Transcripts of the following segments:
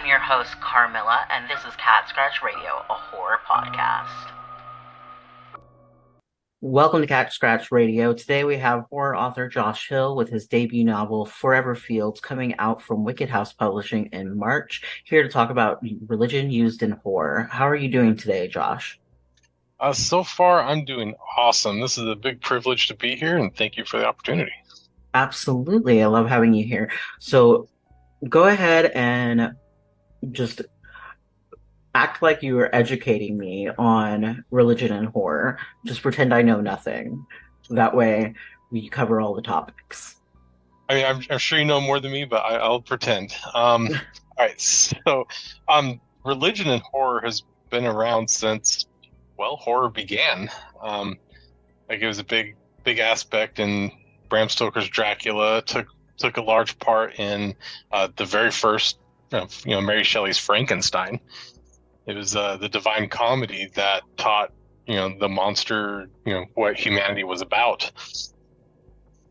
I'm your host, Carmilla, and this is Cat Scratch Radio, a horror podcast. Welcome to Cat Scratch Radio. Today we have horror author Josh Hill with his debut novel, Forever Fields, coming out from Wicked House Publishing in March, here to talk about religion used in horror. How are you doing today, Josh? So far, I'm doing awesome. This is a big privilege to be here, and thank you for the opportunity. Absolutely. I love having you here. So go ahead and just act like you are educating me on religion and horror. Just pretend I know nothing. That way we cover all the topics. I mean, I'm sure you know more than me, but I'll pretend. All right, so religion and horror has been around since, well, horror began. Like it was a big aspect in Bram Stoker's Dracula. Took a large part in the very first, Mary Shelley's Frankenstein. It was the Divine Comedy that taught, the monster, what humanity was about.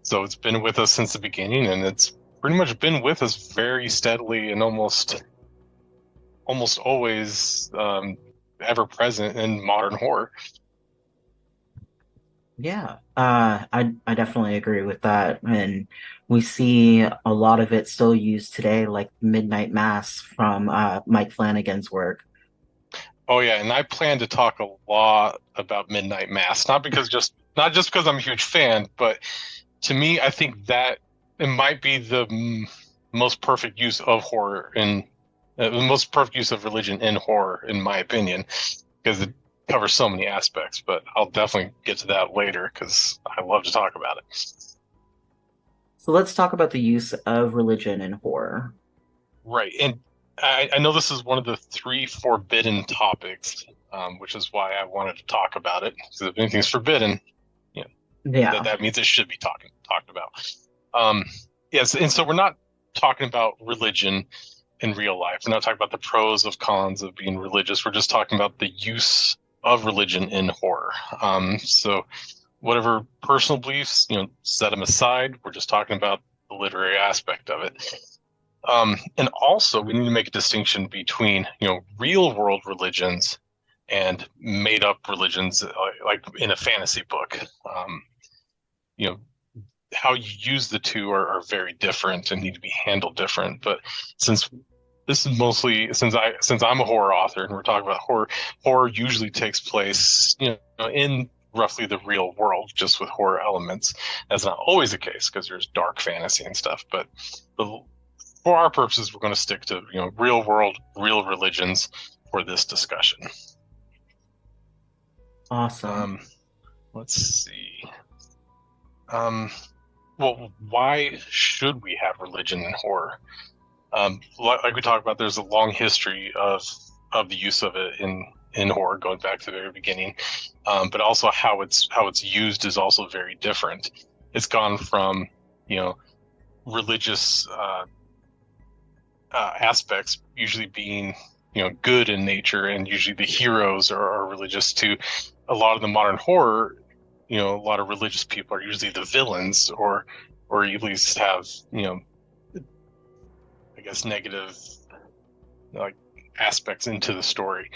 So it's been with us since the beginning, and it's pretty much been with us very steadily and almost always ever present in modern horror. Yeah, I definitely agree with that. And we see a lot of it still used today, like Midnight Mass from Mike Flanagan's work. Oh yeah, and I plan to talk a lot about Midnight Mass, not just because I'm a huge fan, but to me, I think that it might be the most perfect use of horror and the most perfect use of religion in horror, in my opinion, because it covers so many aspects. But I'll definitely get to that later because I love to talk about it. So let's talk about the use of religion in horror. Right, and I know this is one of the three forbidden topics, which is why I wanted to talk about it. Because if anything's forbidden, Yeah. that means it should be talked about. Yes, and so we're not talking about religion in real life. We're not talking about the pros of cons of being religious. We're just talking about the use of religion in horror. So whatever personal beliefs, set them aside. We're just talking about the literary aspect of it. And also, we need to make a distinction between, real world religions and made up religions, like in a fantasy book. You know, how you use the two are very different and need to be handled different. But since this is mostly since I'm a horror author and we're talking about horror usually takes place, in roughly the real world, just with horror elements. That's not always the case because there's dark fantasy and stuff. But for our purposes, we're going to stick to real world, real religions for this discussion. Awesome. Let's see. Well, why should we have religion in horror? Like we talked about, there's a long history of the use of it in horror, going back to the very beginning. But also how it's used is also very different. It's gone from religious aspects usually being good in nature, and usually the heroes are religious, to a lot of the modern horror. A lot of religious people are usually the villains, or at least have I guess negative like aspects into the story.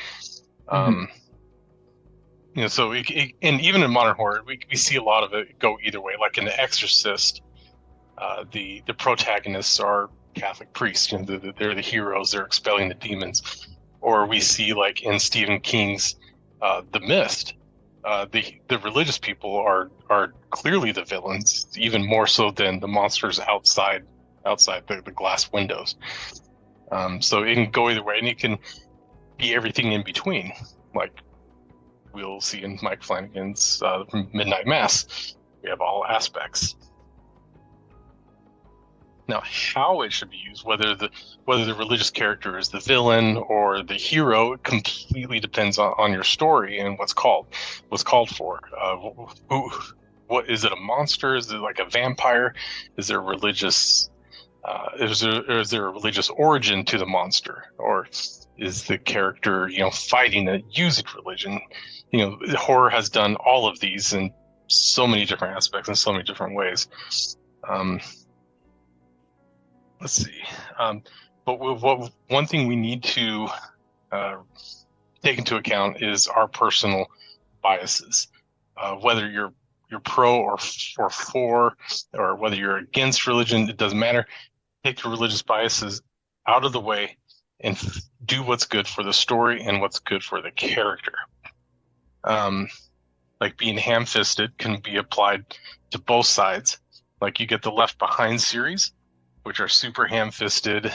Mhm. So and even in modern horror, we see a lot of it go either way. Like in The Exorcist, the protagonists are Catholic priests. They're the heroes. They're expelling the demons. Or we see, like in Stephen King's The Mist, the religious people are clearly the villains, even more so than the monsters outside the glass windows. So it can go either way, and it can be everything in between, like we'll see in Mike Flanagan's Midnight Mass. We have all aspects. Now, how it should be used, whether the religious character is the villain or the hero, completely depends on your story and what's called for. What is it? A monster? Is it like a vampire? Is there a religious? Is there a religious origin to the monster, or is the character fighting and using religion? Horror has done all of these in so many different aspects in so many different ways. Let's see. But what one thing we need to uh, take into account is our personal biases. Whether you're pro or for, or whether you're against religion, it doesn't matter. Take your religious biases out of the way and do what's good for the story and what's good for the character. Um, like being ham-fisted can be applied to both sides. Like you get the Left Behind series, which are super ham-fisted,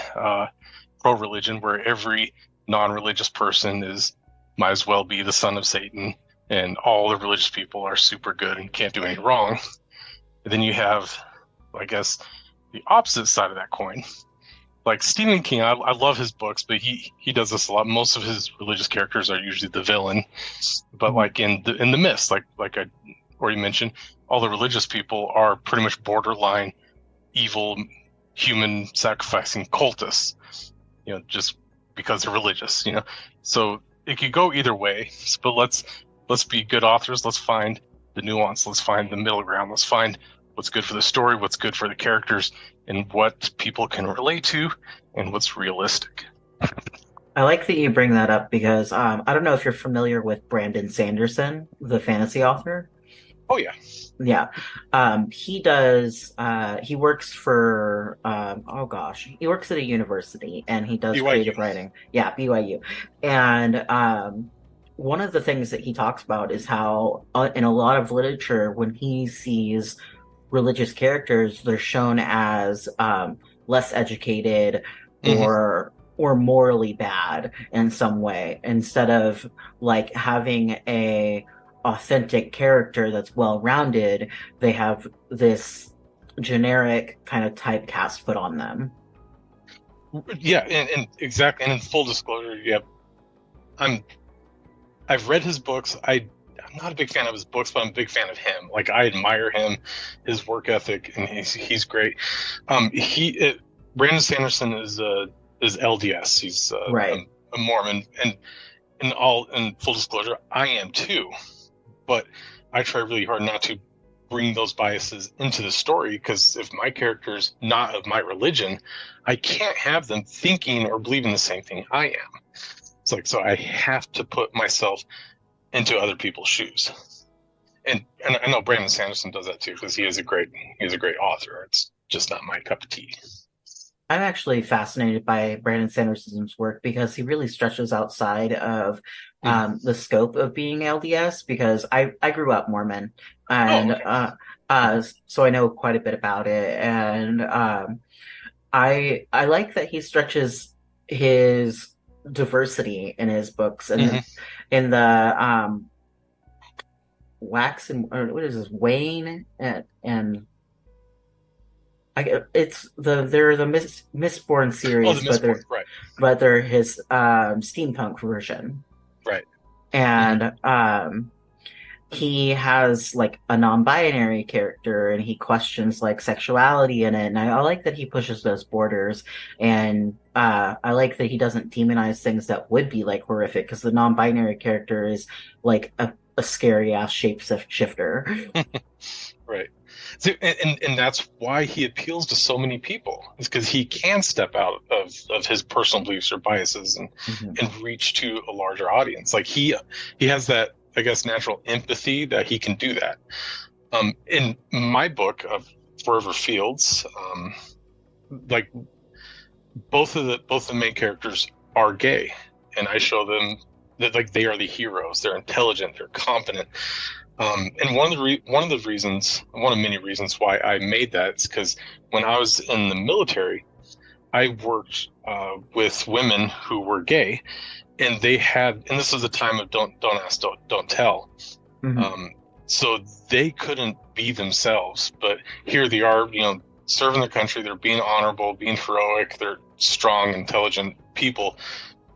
pro-religion, where every non-religious person is might as well be the son of Satan, and all the religious people are super good and can't do anything wrong. And then you have, I guess, the opposite side of that coin. Like Stephen King, I love his books, but he does this a lot. Most of his religious characters are usually the villain, but like in the Mist, like I already mentioned, all the religious people are pretty much borderline evil, human sacrificing cultists. You know, just because they're religious. You know, so it could go either way. But let's be good authors. Let's find the nuance. Let's find the middle ground. Let's find what's good for the story, what's good for the characters, and what people can relate to, and what's realistic. I like that you bring that up because I don't know if you're familiar with Brandon Sanderson, the fantasy author. Oh yeah. Yeah. He does, he works for, oh gosh, he works at a university and he does BYU. creative writing. Yeah, BYU. And one of the things that he talks about is how, in a lot of literature, when he sees religious characters, they're shown as less educated Mm-hmm. or morally bad in some way, instead of like having a authentic character that's well rounded. They have this generic kind of typecast put on them. Yeah, and exactly. And in full disclosure, yeah, I'm I've read his books. I'm not a big fan of his books, but I'm a big fan of him. Like I admire him, his work ethic, and he's great. Brandon Sanderson is LDS. He's Right. a Mormon, and in full disclosure, I am too. But I try really hard not to bring those biases into the story, because if my character's not of my religion, I can't have them thinking or believing the same thing I am. It's like, so I have to put myself into other people's shoes. And I know Brandon Sanderson does that too, because he is a great author. It's just not my cup of tea. I'm actually fascinated by Brandon Sanderson's work because he really stretches outside of Mm. the scope of being LDS. Because I grew up Mormon, Oh, and okay. so I know quite a bit about it. And I like that he stretches his diversity in his books, and Hmm. in the Wax and or what is this, Wayne and it's they're the Mistborn Oh, the series, but Mistborn, right, they're his steampunk version. right. Hmm. And he has like a non-binary character, and he questions like sexuality in it. And I like that he pushes those borders, and I like that he doesn't demonize things that would be like horrific, because the non-binary character is like a scary ass shapeshifter. Right. So, and that's why he appeals to so many people, is because he can step out of his personal beliefs or biases Mhm. and reach to a larger audience. Like he has that, I guess, natural empathy that he can do that. In my book of Forever Fields, like both the main characters are gay, and I show them that like they are the heroes. They're intelligent. They're competent. And one of the reasons, one of many reasons why I made that is because when I was in the military, I worked with women who were gay, and and this was a time of don't ask, don't tell. Mhm. Um, so they couldn't be themselves, but here they are, serving their country. They're being honorable, being heroic. They're strong, intelligent people,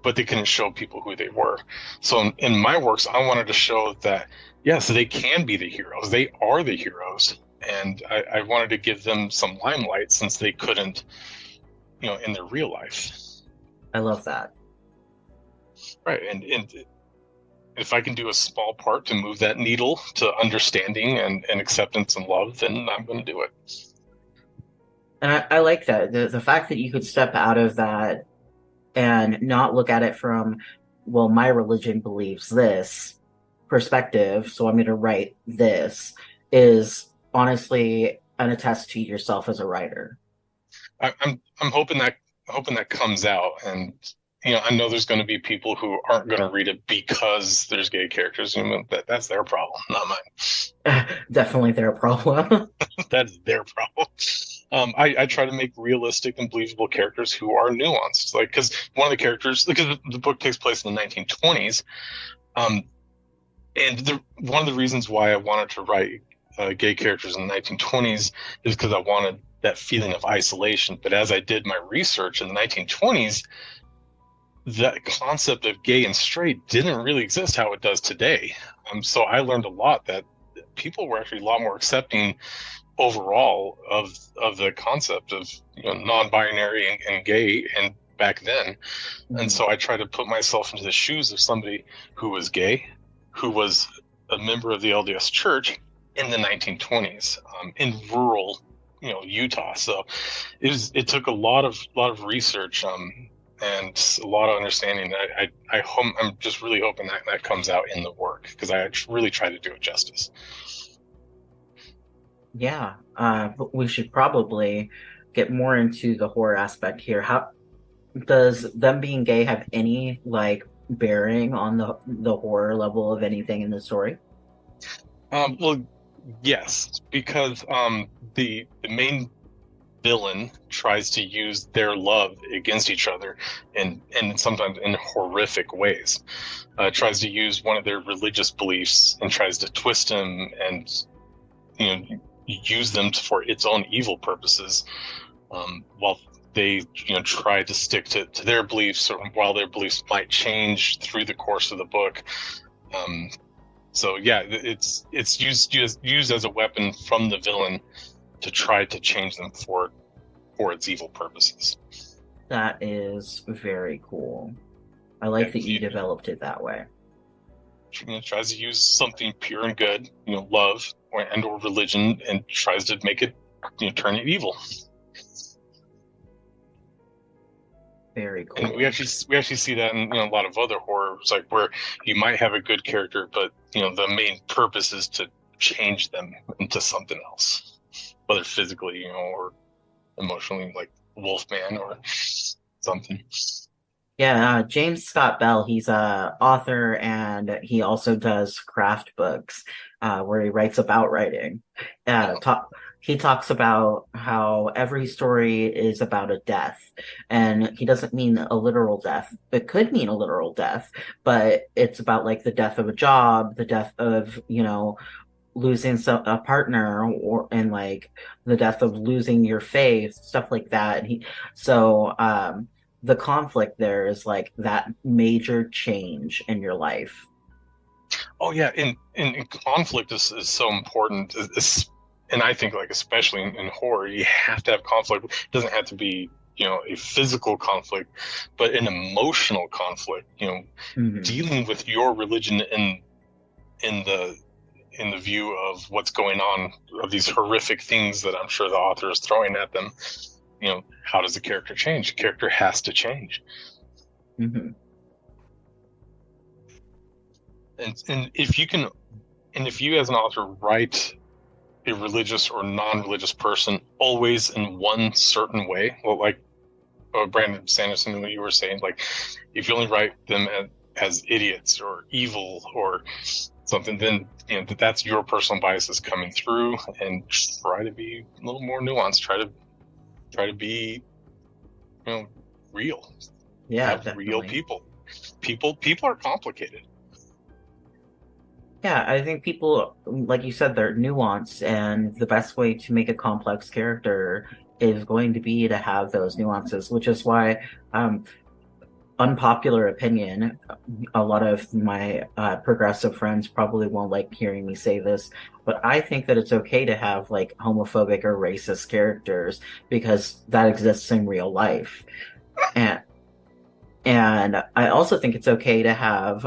but they couldn't show people who they were. So in my works, I wanted to show that, yes, they can be the heroes. They are the heroes. And I wanted to give them some limelight, since they couldn't, in their real life. I love that. Right. And if I can do a small part to move that needle to understanding and acceptance and love, then I'm going to do it. And I like that. The fact that you could step out of that and not look at it from, well, my religion believes this perspective, so I'm going to write this, is honestly an attest to yourself as a writer. I'm hoping that comes out, and I know there's going to be people who aren't going to read it because there's gay characters, and that's their problem, not mine. Definitely their problem. That's their problem. I try to make realistic and believable characters who are nuanced, like because one of the characters, because the book takes place in the 1920s, um, and one of the reasons why I wanted to write gay characters in the 1920s is because I wanted that feeling of isolation. But as I did my research in the 1920s, that concept of gay and straight didn't really exist how it does today. So I learned a lot that people were actually a lot more accepting overall of the concept of non-binary and gay and back then. And so I try to put myself into the shoes of somebody who was gay, who was a member of the LDS Church in the 1920s, in rural Utah. So it took a lot of research, and a lot of understanding. I'm just really hoping that comes out in the work, because I really try to do it justice. Yeah, but we should probably get more into the horror aspect here. How does them being gay have any like bearing on the horror level of anything in the story? Well, yes, because the main villain tries to use their love against each other, and sometimes in horrific ways. Tries to use one of their religious beliefs and tries to twist them and use them for its own evil purposes, while they try to stick to their beliefs, or while their beliefs might change through the course of the book. So yeah, it's used as a weapon from the villain to try to change them for its evil purposes. That is very cool. I like that you developed it that way. Tries to use something pure and good, love or religion, and tries to make it, turn it evil. Very cool. And we actually see that in a lot of other horrors, like where you might have a good character, but the main purpose is to change them into something else, whether physically, or emotionally, like Wolfman or something. Yeah, James Scott Bell, he's a author and he also does craft books where he writes about writing. He talks about how every story is about a death, and he doesn't mean a literal death. It could mean a literal death, but it's about like the death of a job, the death of, losing a partner, and like the death of losing your faith, stuff like that. The conflict there is like that major change in your life. Oh yeah, and conflict is so important. And I think, like, especially in horror, you have to have conflict. It doesn't have to be a physical conflict, but an emotional conflict. Dealing with your religion in the view of what's going on, of these horrific things that I'm sure the author is throwing at them. How does the character change? The character has to change. Mm-hmm. And if you as an author write a religious or non-religious person always in one certain way, well, like Brandon Sanderson, what you were saying, like if you only write them as idiots or evil or something, then that's your personal biases coming through. And try to be a little more nuanced. Try to be real. Yeah, have definitely. real people. People are complicated. Yeah, I think people, like you said, they're nuanced, and the best way to make a complex character is going to be to have those nuances, which is why, unpopular opinion, a lot of my progressive friends probably won't like hearing me say this, but I think that it's okay to have like homophobic or racist characters because that exists in real life. And And I also think it's okay to have,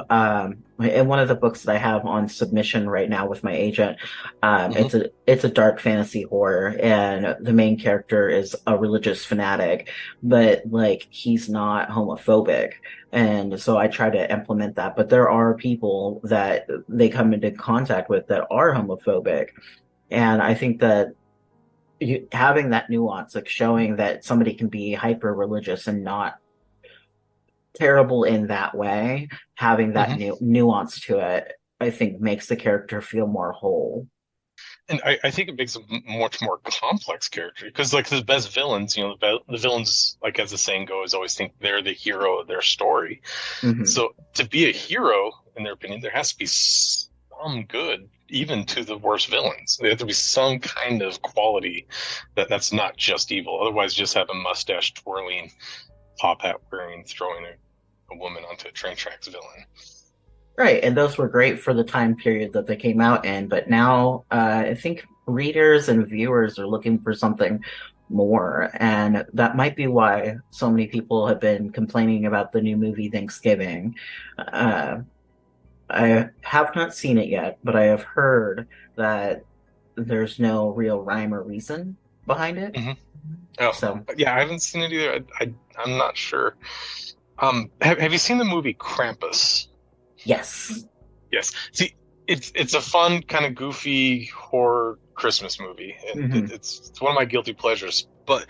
in one of the books that I have on submission right now with my agent, Hmm. it's a dark fantasy horror, and the main character is a religious fanatic, but like he's not homophobic. And so I try to implement that. But there are people that they come into contact with that are homophobic. And I think that having that nuance, like showing that somebody can be hyper religious and not terrible in that way, having that Hmm. nuance to it, I think makes the character feel more whole. And I think it makes a much more complex character because, like, the best villains, the villains, like as the saying goes, always think they're the hero of their story. Hmm. So to be a hero, in their opinion, there has to be some good, even to the worst villains. There have to be some kind of quality that's not just evil. Otherwise, just have a mustache twirling, top hat wearing, throwing a woman onto a train tracks villain. Right, and those were great for the time period that they came out in, but now I think readers and viewers are looking for something more, and that might be why so many people have been complaining about the new movie Thanksgiving. Uh, I have not seen it yet, but I have heard that there's no real rhyme or reason behind it. Hmm. Oh, So, yeah, I haven't seen it either. I'm not sure. Have you seen the movie Krampus? yes. Yes. See, it's a fun, kind of goofy horror Christmas movie, and Hmm. it's one of my guilty pleasures. But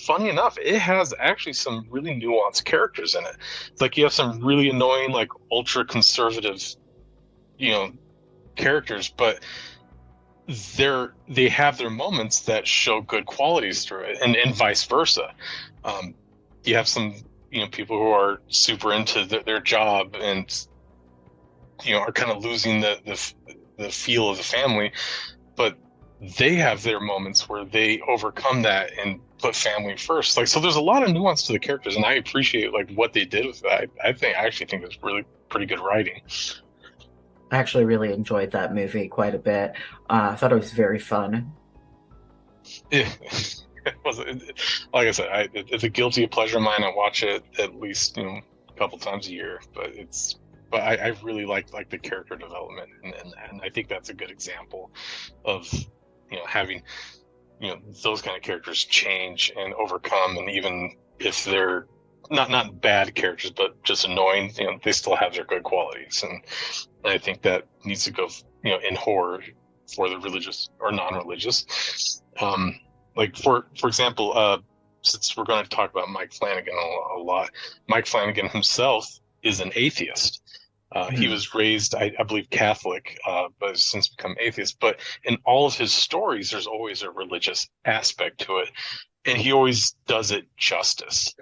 funny enough, it has actually some really nuanced characters in it. It's like you have some really annoying, like ultra conservative, you know, characters, but they have their moments that show good qualities through it, and vice versa. Um, you have some people who are super into their job and are kind of losing the feel of the family, but they have their moments where they overcome that and put family first. Like, so there's a lot of nuance to the characters, and I appreciate like what they did with that. I actually think it's really pretty good writing. I actually really enjoyed that movie quite a bit. I thought it was very fun. It was like I said, it's a guilty pleasure of mine. I watch it at least a couple times a year, but I really like the character development, and I think that's a good example of having those kind of characters change and overcome, and even if they're not bad characters but just annoying, they still have their good qualities, and I think that needs to go in horror for the religious or non-religious. Like for example, since we're going to talk about Mike Flanagan a lot, Mike Flanagan himself is an atheist. He Mhm. was raised, I believe, Catholic, but has since become atheist. But in all of his stories, there's always a religious aspect to it, and he always does it justice.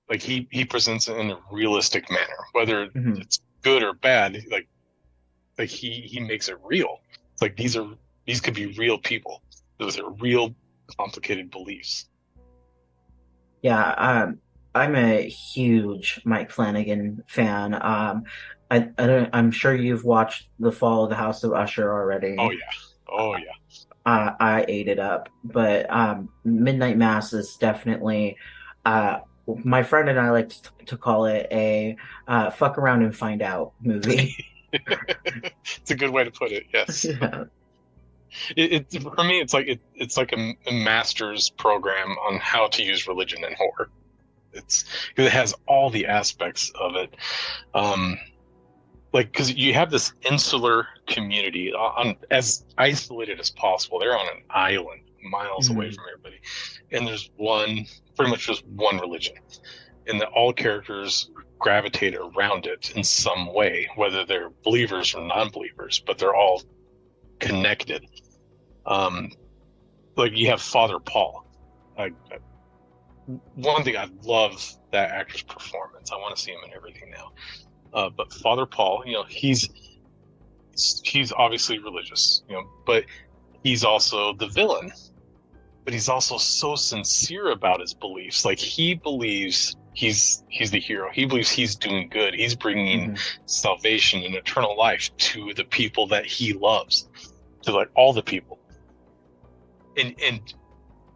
Like he presents it in a realistic manner, whether Mhm. it's good or bad. Like he makes it real. It's like these could be real people. Those are real complicated beliefs. Yeah, I'm a huge Mike Flanagan fan. I'm sure you've watched The Fall of the House of Usher Oh already. yeah. Oh yeah. I ate it up, but Midnight Mass is definitely. Uh, my friend and I like to call it a fuck around and find out movie. It's a good way to put it. Yes. Yeah. For me, it's like a master's program on how to use religion in horror. It's because it has all the aspects of it. Um, like because you have this insular community on as isolated as possible. They're on an island, miles away Mhm. from everybody, and there's pretty much just one religion, and that all characters gravitate around it in some way, whether they're believers or non-believers, but they're all connected. Um, like you have Father Paul. One thing I love that actor's performance. I want to see him in everything now. But Father Paul, he's obviously religious, but he's also the villain. But he's also so sincere about his beliefs. Like he believes he's the hero. He believes he's doing good. He's bringing Mhm. salvation and eternal life to the people that he loves, to like all the people. And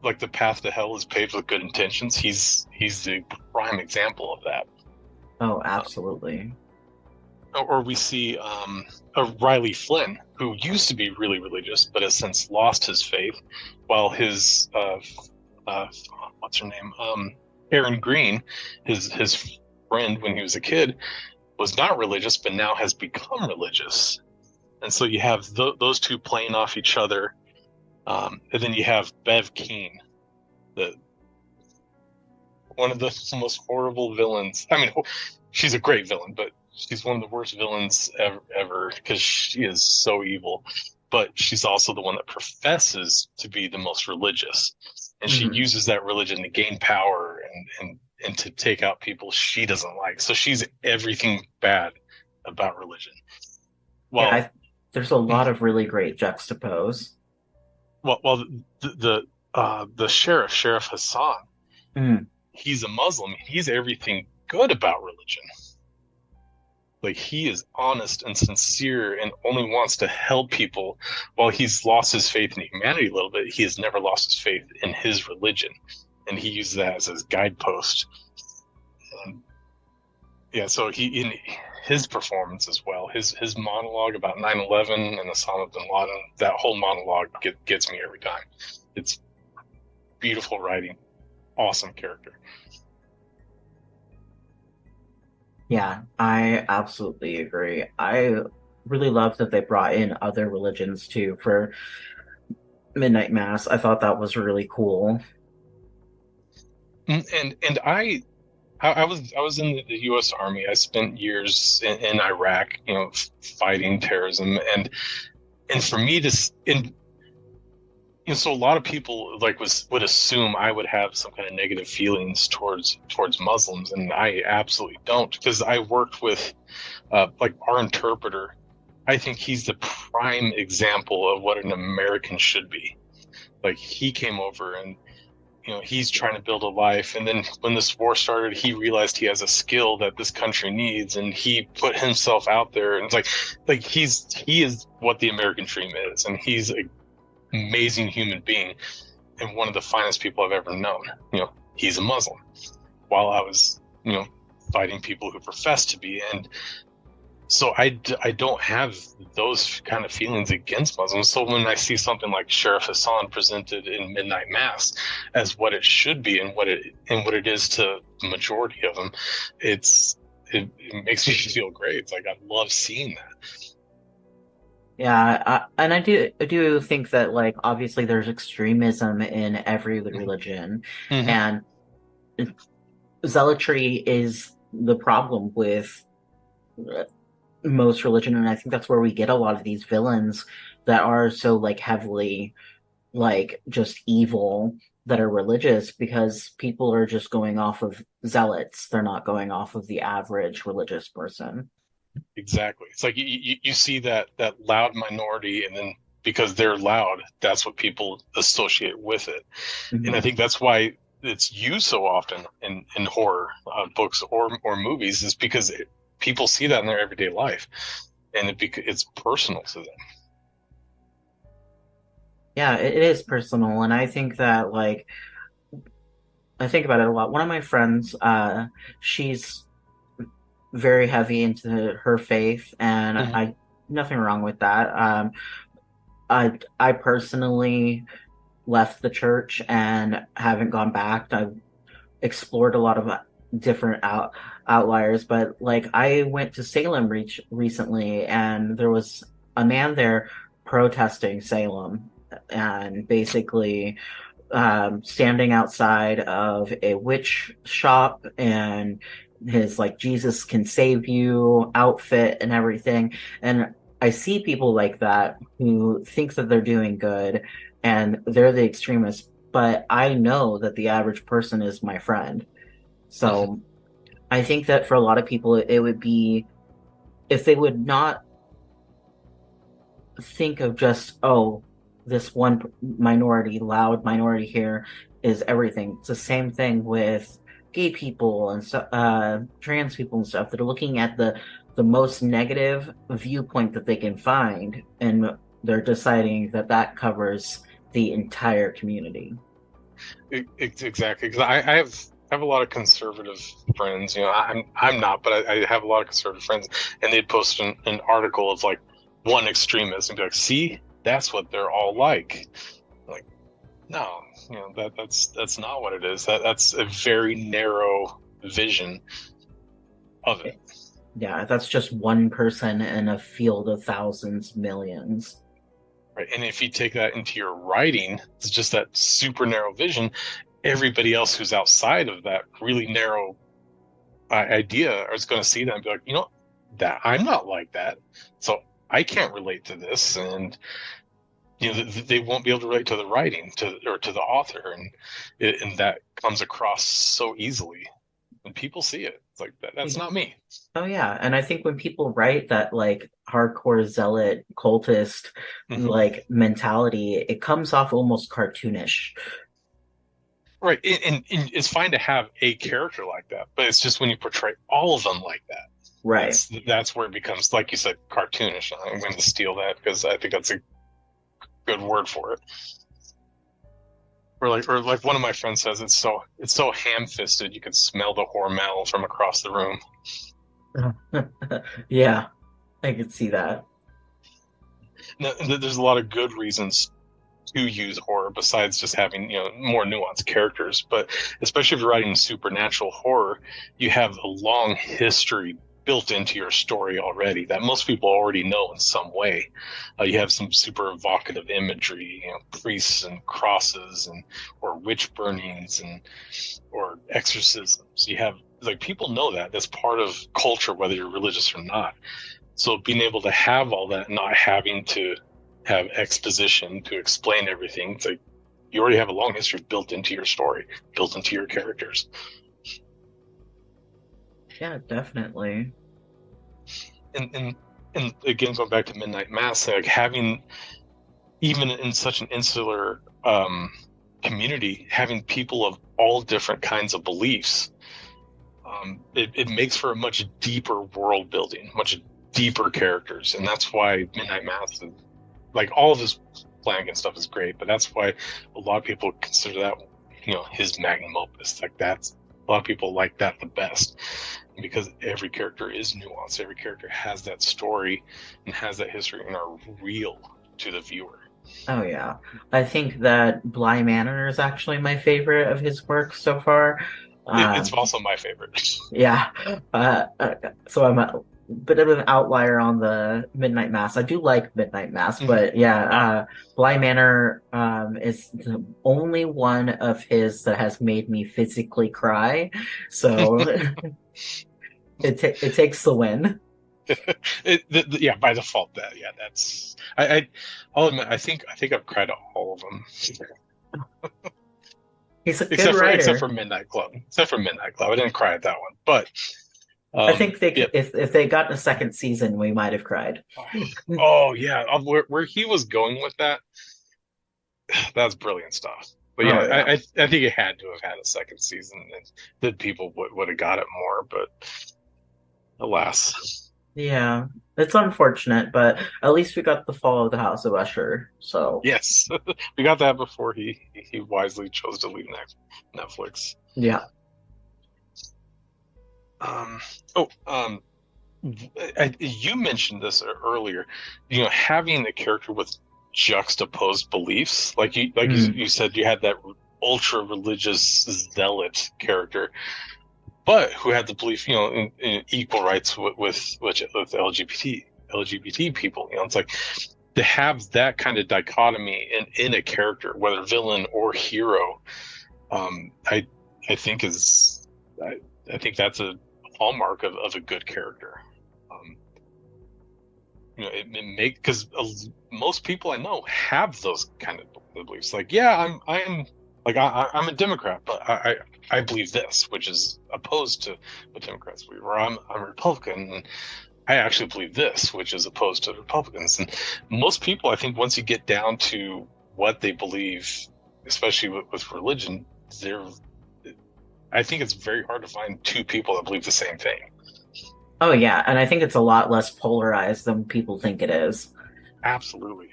like the path to hell is paved with good intentions. He's the prime example of that. Oh, Uh, absolutely. or we see a Riley Flynn, who used to be really religious, but has since lost his faith, while his uh, what's her name, Aaron Green, his friend when he was a kid, was not religious, but now has become religious. And so you have those two playing off each other, and then you have Bev Keane, the one of the most horrible villains. I mean, she's a great villain, but she's one of the worst villains ever because she is so evil. But she's also the one that professes to be the most religious, and she Hmm. uses that religion to gain power and to take out people she doesn't like. So she's everything bad about religion. Yeah, Well, there's a lot of really great juxtapose. well, the Sheriff Hassan, Mm. he's a Muslim. He's everything good about religion. Like he is honest and sincere and only wants to help people. While he's lost his faith in humanity a little bit, he has never lost his faith in his religion, and he uses that as his guidepost. And yeah, so he in his performance as well, his monologue about 9/11 and Osama bin Laden, that whole monologue gets me every time. It's beautiful writing, awesome character. Yeah, I absolutely agree. I really love that they brought in other religions too for Midnight Mass. I thought that was really cool. And I was in the U.S. Army. I spent years in Iraq, fighting terrorism, and for me to and so a lot of people like would assume I would have some kind of negative feelings towards Muslims, and I absolutely don't because I worked with like our interpreter. I think he's the prime example of what an American should be. Like he came over and he's trying to build a life, and then when this war started he realized he has a skill that this country needs, and he put himself out there, and it's like he is what the American dream is, and he's an amazing human being and one of the finest people I've ever known. He's a Muslim while I was fighting people who profess to be, and so I don't have those kind of feelings against Muslims. So when I see something like Sheriff Hassan presented in Midnight Mass as what it should be and what it is to the majority of them, it makes me feel great. It's like I love seeing that. Yeah, and I do think that like obviously there's extremism in every religion, Mm-hmm. and zealotry is the problem with most religion, and I think that's where we get a lot of these villains that are so like heavily like just evil that are religious because people are just going off of zealots. They're not going off of the average religious person. Exactly. It's like you see that loud minority, and then because they're loud, that's what people associate with it. And I Mhm. think that's why it's used so often in horror books or movies, is because people see that in their everyday life, and it's personal to them. Yeah, it is personal, and I think that like I think about it a lot. One of my friends, she's very heavy into her faith, and Hmm. I nothing wrong with that. I personally left the church and haven't gone back. I've explored a lot of different outliers, but like I went to Salem recently, and there was a man there protesting Salem and basically standing outside of a witch shop and his like Jesus can save you outfit and everything. And I see people like that who think that they're doing good and they're the extremists, but I know that the average person is my friend. Hmm. So I think that for a lot of people, it would be if they would not think of just, oh, this one minority, loud minority here is everything. It's the same thing with gay people and trans people and stuff that are looking at the most negative viewpoint that they can find, and they're deciding that that covers the entire community. Exactly, because I have a lot of conservative friends. I'm not, but I have a lot of conservative friends, and they'd post an article of like one extremist and be like, "See, that's what they're all like." Like, no, that's not what it is. That's a very narrow vision of it. Yeah, that's just one person in a field of thousands, millions. Right. And if you take that into your writing, it's just that super narrow vision. Everybody else who's outside of that really narrow idea is going to see that and be like, that I'm not like that. So I can't relate to this. And, they won't be able to relate to the writing or to the author. And that comes across so easily. And people see it. It's like, that's not me. Oh yeah, and I think when people write that like hardcore zealot cultist Hmm. like mentality, it comes off almost cartoonish. Right. And it's fine to have a character like that, but it's just when you portray all of them like that. Right. That's where it becomes, like you said, cartoonish. I'm going to steal that because I think that's a good word for it. Or like one of my friends says, it's so ham-fisted you can smell the Hormel from across the room. Yeah, I could see that. Now, there's a lot of good reasons to use horror besides just having more nuanced characters, but especially if you're writing supernatural horror, you have a long history built into your story already that most people already know in some way. You have some super evocative imagery, priests and crosses, and or witch burnings, and or exorcisms. You have, like, people know that's part of culture, whether you're religious or not. So being able to have all that, not having to have exposition to explain everything, it's like you already have a long history built into your story, built into your characters. Yeah, definitely. And again, going back to Midnight Mass, like having, even in such an insular community, having people of all different kinds of beliefs, it makes for a much deeper world building, much deeper characters, and that's why Midnight Mass, like all of his Flanagan stuff, is great. But that's why a lot of people consider that, his magnum opus. Like, that's, a lot of people like that the best, because every character is nuanced. Every character has that story and has that history and are real to the viewer. Oh yeah. I think that Bly Manor is actually my favorite of his work so far. It's Um, also my favorite. yeah. So I'm a bit of an outlier on the Midnight Mass. I do like Midnight Mass, Mhm. but yeah, Yeah. Bly Manor is the only one of his that has made me physically cry. So it takes the win. Yeah, by default, that's I'll admit, I think I've cried at all of them, He's a good except for writer. Midnight Club. Except for Midnight Club, I didn't cry at that one, but I think they yeah. could, if they got a second season, we might have cried. Oh yeah, where he was going with that, that's brilliant stuff. But yeah, Oh yeah. I think it had to have had a second season, and that people would have got it more, but alas. Yeah. It's unfortunate, but at least we got the fall of the House of Usher. So Yes, we got that before he wisely chose to leave Netflix. yeah. Um, oh, you mentioned this earlier. Having a character with juxtaposed beliefs, like you said, you had that ultra religious zealot character, but who had the belief, in equal rights with LGBT people. It's like, to have that kind of dichotomy in a character, whether villain or hero. I think is I think that's a hallmark of a good character. Um, it make because most people I know have those kind of beliefs. Like, yeah, I'm like, I'm a Democrat, but I believe this, which is opposed to what Democrats believe. Or I'm a Republican, and I actually believe this, which is opposed to Republicans. And most people, I think, once you get down to what they believe, especially with religion, they're I think it's very hard to find two people that believe the same thing. Oh yeah, and I think it's a lot less polarized than people think it is. Absolutely.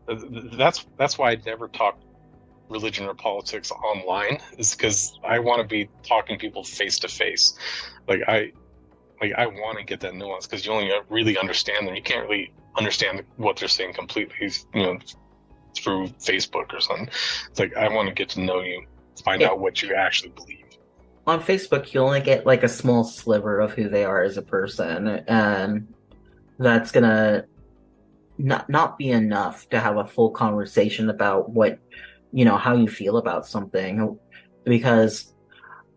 That's why I never talk religion or politics online is because I want to be talking to people face to face. Like I want to get that nuance because you only really understand them. You can't really understand what they're saying completely, through Facebook or something. It's like I want to get to know you, find Yeah. out what you actually believe. On Facebook, you only get like a small sliver of who they are as a person, and that's gonna not be enough to have a full conversation about what, how you feel about something. Because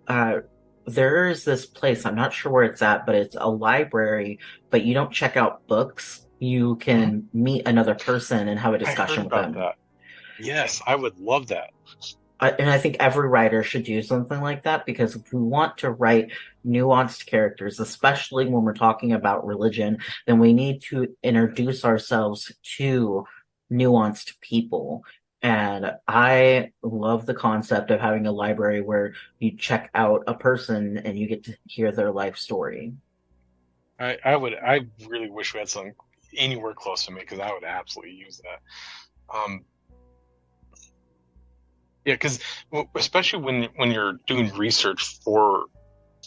uh, there is this place, I'm not sure where it's at, but it's a library, but you don't check out books. You Mhm. can meet another person and have a I heard discussion with about them. that. Yes, I would love that. And I think every writer should do something like that because if we want to write nuanced characters, especially when we're talking about religion, then we need to introduce ourselves to nuanced people. And I love the concept of having a library where you check out a person and you get to hear their life story. I really wish we had something anywhere close to me because I would absolutely use that. Um, yeah, because especially when you're doing research for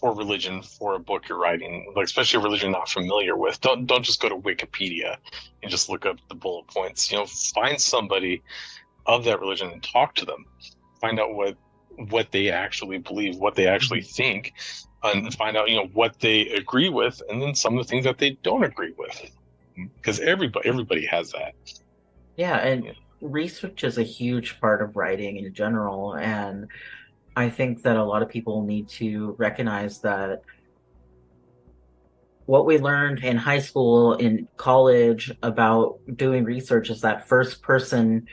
religion for a book you're writing, like especially a religion you're not familiar with, don't just go to Wikipedia and just look up the bullet points. Find somebody of that religion and talk to them. Find out what they actually believe, what they actually think, and find out what they agree with, and then some of the things that they don't agree with. Because everybody has that. Yeah, and Yeah. research is a huge part of writing in general, and I think that a lot of people need to recognize that what we learned in high school, in college about doing research is that first person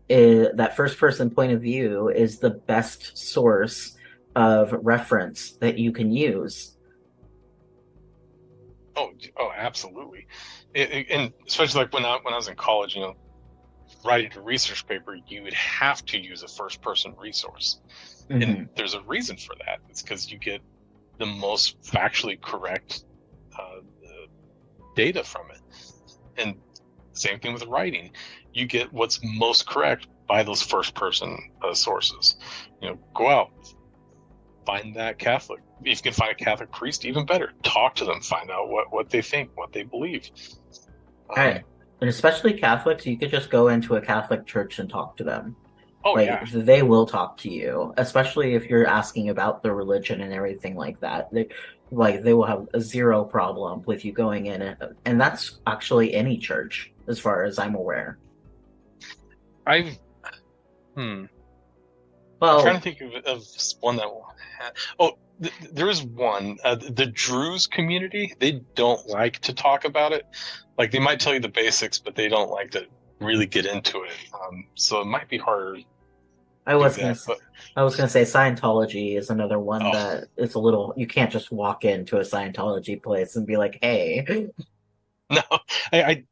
point of view is the best source of reference that you can use. Oh, absolutely. And especially like when I was in college, writing a research paper, you would have to use a first person resource. And Hmm. there's a reason for that. It's because you get the most factually correct uh, data from it. And same thing with writing. You get what's most correct by those first person sources. Go out, find that Catholic. If you can find a Catholic priest, even better. Talk to them, find out what they think, what they believe. And especially Catholics, you could just go into a Catholic church and talk to them. Oh Like yeah, they will talk to you, especially if you're asking about the religion and everything like that. They will have a zero problem with you going in, and that's actually any church, as far as I'm aware. I've hmm. I'm trying to Well, think of one that had. Oh, there is one. The Druze community. They don't like to talk about it. Like they might tell you the basics, but they don't like to really get into it. So it might be harder to I do was gonna, that. s- But I was gonna say Scientology is another one oh that it's a little. You can't just walk into a Scientology place and be like, "Hey." no, I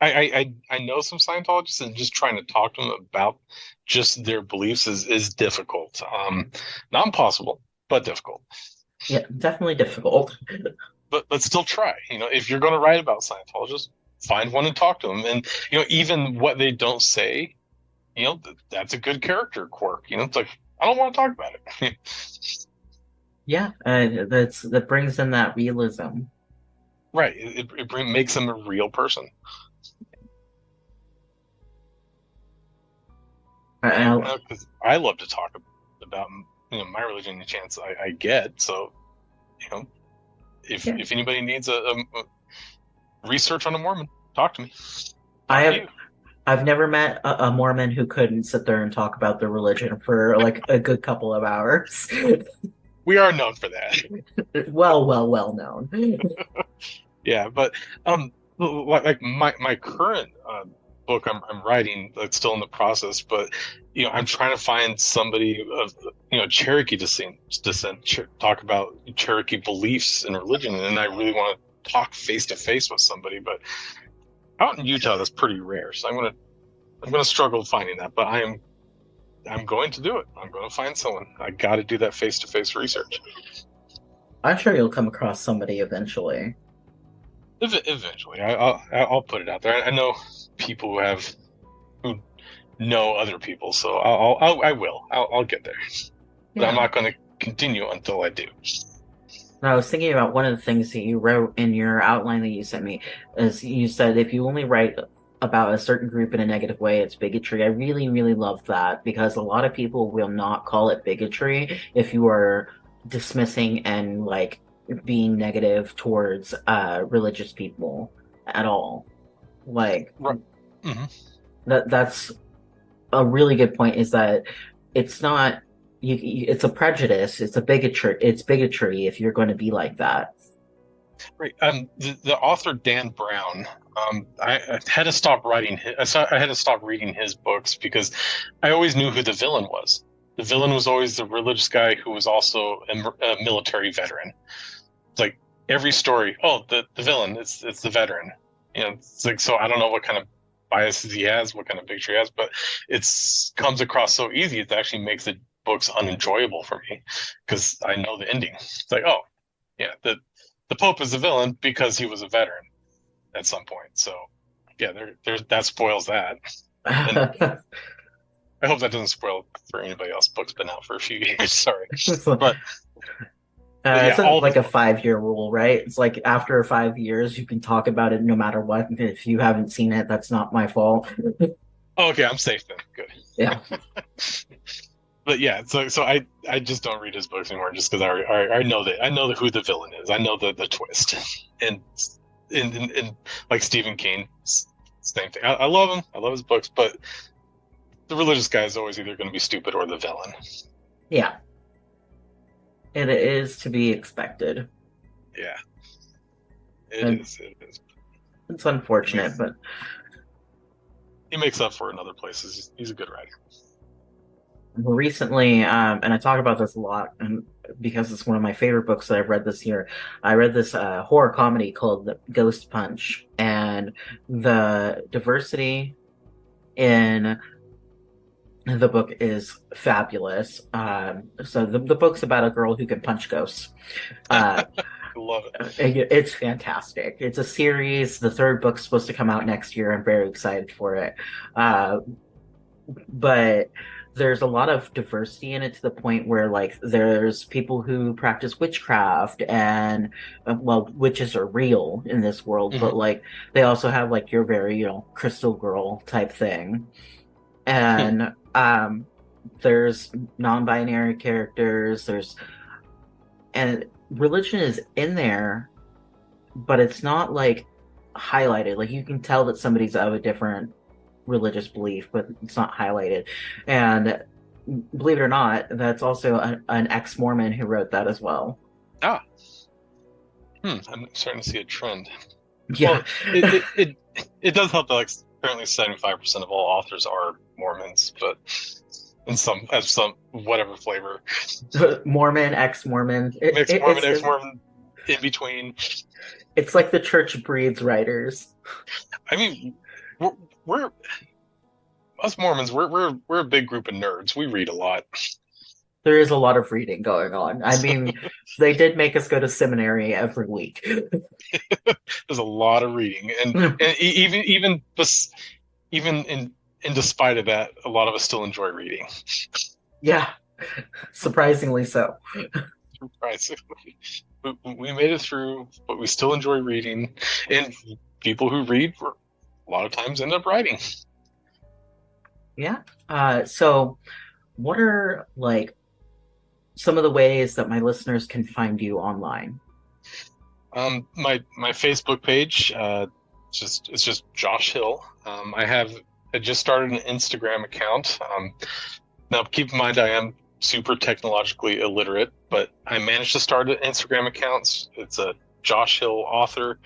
I know some Scientologists, and just trying to talk to them about just their beliefs is difficult. Not impossible, but difficult. Yeah, definitely difficult. But still try. If you're going to write about Scientologists, find one and talk to them. And even what they don't say, that's a good character quirk. It's like I don't want to talk about it. Yeah, that brings in that realism. Right. It makes them a real person. I, Because I love to talk about my religion the chance I get. So you know yeah, if anybody needs a research on a Mormon, talk to me. I Talk to have you. I've never met a Mormon who couldn't sit there and talk about their religion for like a good couple of hours. We are known for that. Well known. Yeah, but like my current book I'm writing, that's still in the process, but I'm trying to find somebody of Cherokee descent, talk about Cherokee beliefs and religion, and I really want to talk face to face with somebody, but out in Utah that's pretty rare, so I'm gonna struggle finding that, but I'm going to do it. I'm going to find someone. I got to do that face to face research. I'm sure you'll come across somebody eventually. Eventually, I'll put it out there. I know people who know other people. So I will. I'll get there, but I'm Yeah. not going to continue until I do. And I was thinking about one of the things that you wrote in your outline that you sent me, is you said if you only write about a certain group in a negative way, it's bigotry. I really, really love that because a lot of people will not call it bigotry if you are dismissing and like being negative towards religious people at all. Like Right. Hmm. that's a really good point, is that it's not it's a prejudice, it's bigotry if you're going to be like that. Right. The author Dan Brown. I had to stop writing. I had to stop reading his books because I always knew who the villain was. The villain was always the religious guy who was also a military veteran. It's like every story. Oh, the villain. It's the veteran. You know, it's like so. I don't know what kind of biases he has, what kind of bigotry he has, but it's comes across so easy. It actually makes the books unenjoyable for me because I know the ending. It's like, oh, yeah, the Pope is the villain because he was a veteran at some point. So yeah, there's that spoils that. And I hope that doesn't spoil for anybody else. Book's been out for a few years. Sorry, but yeah, It's all like a 5-year rule, right? It's like after 5 years, you can talk about it no matter what. If you haven't seen it, that's not my fault. okay. I'm safe then. Good. Yeah. But yeah, so I just don't read his books anymore just because I know that who the villain is. I know the twist, and and like Stephen King, same thing. I love him. I love his books, but the religious guy is always either going to be stupid or the villain. Yeah. It is to be expected. Yeah, it And is. It is. it's He unfortunate, makes but he makes up for it in other places. He's a good writer. recently, and I talk about this a lot, and because it's one of my favorite books that I've read this year, I read this horror comedy called Ghost Punch, and the diversity in the book is fabulous. So the book's about a girl who can punch ghosts. Uh, I love it. it's fantastic. It's a series. The third book's supposed to come out next year. I'm very excited for it. Uh, but there's a lot of diversity in it to the point where like there's people who practice witchcraft and well, witches are real in this world, Hmm. but like they also have like your very, crystal girl type thing. And there's non-binary characters, and religion is in there, but it's not like highlighted. Like you can tell that somebody's of a different religious belief, but it's not highlighted. And believe it or not, that's also an ex-Mormon who wrote that as well. Ah, I'm starting to see a trend. Yeah. Well, it does help that like apparently 75% of all authors are Mormons, but in some whatever flavor, Mormon, ex-Mormon. mixed Mormon, ex-Mormon, in between. It's like the church breeds writers. I mean, we're, we're us Mormons. We're a big group of nerds. We read a lot. There is a lot of reading going on. I mean, they did make us go to seminary every week. There's a lot of reading, and even in despite of that, a lot of us still enjoy reading. Yeah, surprisingly so. Right. So we made it through, but we still enjoy reading. And people who read a lot of times end up writing. Yeah. So what are like some of the ways that my listeners can find you online? My Facebook page, it's just Josh Hill. I just started an Instagram account. Now keep in mind I am super technologically illiterate, but I managed to start an Instagram account. It's a Josh Hill author.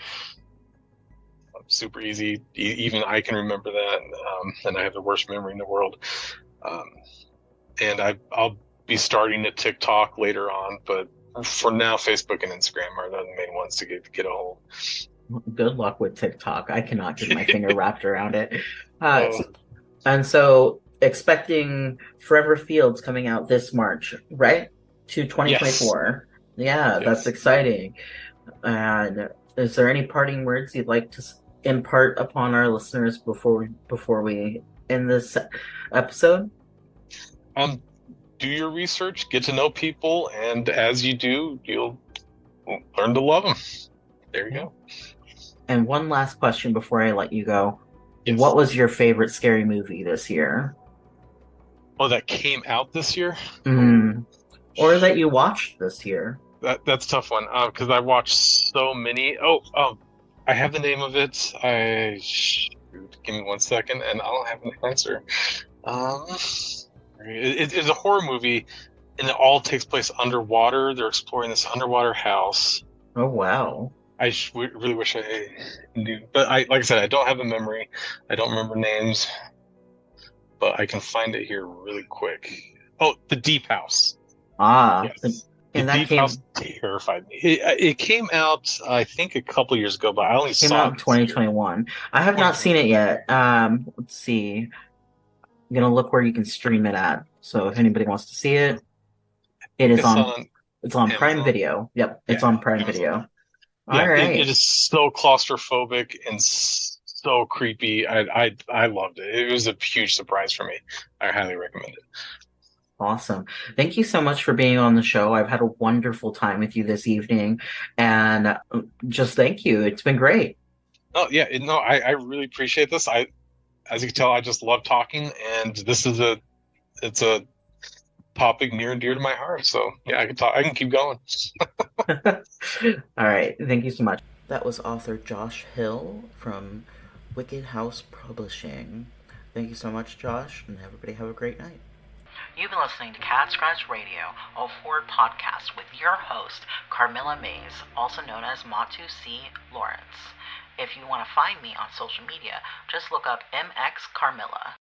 Super easy. Even I can remember that, and I have the worst memory in the world. Um, and I'll be starting a TikTok later on, but for now, Facebook and Instagram are the main ones to get a hold. Good luck with TikTok. I cannot get my finger wrapped around it. Uh, Oh and so expecting Forever Fields coming out this March, right? To yes, 2024. Yeah, that's yes. exciting. And is there any parting words you'd like to impart upon our listeners before we in this episode? Um, do your research, get to know people, and as you do, you'll learn to love them. There you Yeah. go. And one last question before I let you go. What Yes. was your favorite scary movie this year? Oh, that came out this year? Oh, Mm. Or that you watched this year? that's a tough one. Because I watched so many. I have the name of it. Shoot, give me 1 second, and I don't have an answer. Um, it's a horror movie, and it all takes place underwater. They're exploring this underwater house. Oh, wow. Really wish I knew, but like I said, I don't have a memory. I don't remember names, but I can find it here really quick. Oh, The Deep House. Ah, Yes. The and that Deep House came terrified me. It came out, I think, a couple years ago, but I only came saw out it in this year. 2021. I have not seen 2020. it yet. Let's see. I'm gonna look where you can stream it at. So if anybody wants to see it, I it think is I saw on it on it's on Prime Amazon. Video. Yep, it's Yeah, on Prime Amazon. Video. All Yeah, it right. is so claustrophobic and so creepy. I loved it. It was a huge surprise for me. I highly recommend it. Awesome. Thank you so much for being on the show. I've had a wonderful time with you this evening, and just thank you. It's been great. Oh yeah, no, I really appreciate this. As you can tell, I just love talking, and this is it's a topic near and dear to my heart. So yeah, I can talk. I can keep going. All right. Thank you so much. That was author Josh Hill from Wicked House Publishing. Thank you so much, Josh, and everybody have a great night. You've been listening to Cat Scratch Radio, a horror podcast with your host, Carmilla Mays, also known as Matu C. Lawrence. If you want to find me on social media, just look up MX Carmilla.